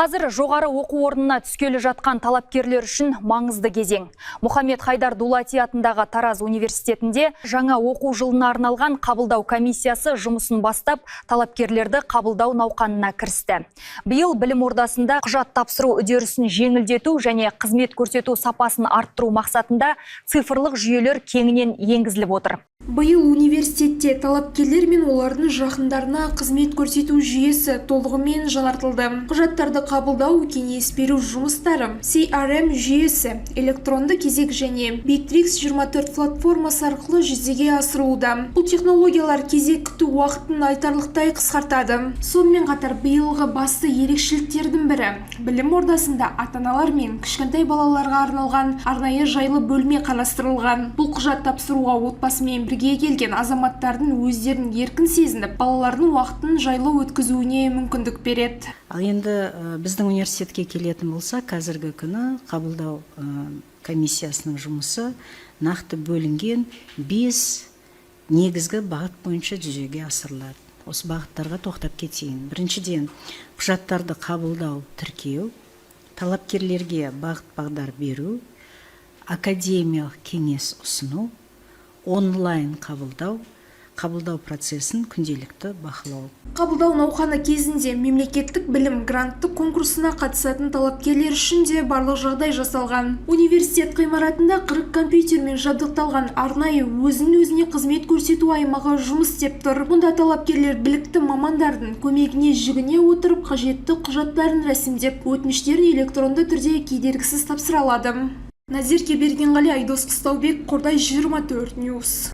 Қазір жоғары оқу орнына түскелі жатқан талапкерлер үшін маңызды кезең. Мұхаммед Хайдар Дулати атындағы Тараз университетінде жаңа оқу жылына арналған қабылдау комиссиясы жұмысын бастап, талапкерлерді қабылдау науқанына кірісті. Биыл білім ордасында құжат тапсыру үдерісін жеңілдету және қызмет көрсету сапасын арттыру мақсатында цифрлық жүйелер кеңінен енгізіліп отыр. Биыл университетте талапкерлер мен олардың жақындарына қызмет көрсету жүйесі толығымен жаңартылды. Құжаттарды қабылдау, кеңес беру жұмыстары, CRM жүйесі, электронды кезек және Bittrex 24 платформасы арқылы жүзеге асырылуда. Бұл технологиялар кезек күту уақытын айтарлықтай қысқартады. Сонымен қатар биылғы басты ерекшеліктердің бірі білім ордасында ата-аналар мен кішкентай балаларға арналған арнайы жайлы бөлме қарастырылған. Бұл құжат тапсыруға отбасымен бірге келген азаматтардың өздерін еркін сезініп, балалардың уақытын жайлы өткізуіне мүмкіндік береді. Ал енді біздің университетке келетін болса, қазіргі күні қабылдау комиссиясының жұмысы нақты бөлінген 5 негізгі бағыт бойынша жүзеге асырылады. Осы бағыттарға тоқтап кетейін. Біріншіден, құжаттарды қабылдау, тіркеу, талапкерлерге бағыт-бағдар беру, академиялық кеңес ұсыну, онлайн қабылдау процесін күнделікті бақылау. Қабылдау науқаны кезінде мемлекеттік білім грантты конкурсына қатысатын талапкерлер үшін де барлық жағдай жасалған. Университет ғимаратында 40 компьютермен жабдықталған арнайы өзін-өзіне қызмет көрсету аймағы жұмыс істеп тұр. Мұнда талапкерлер білікті мамандардың көмегіне жүгіне отырып, қажетті құжаттарын рәсімдеп, өтініштерін электронды түрде кедергісіз тапсыра алады. Назир Кебергенғали, Айдос Қыстаубек, Қордай 24 News.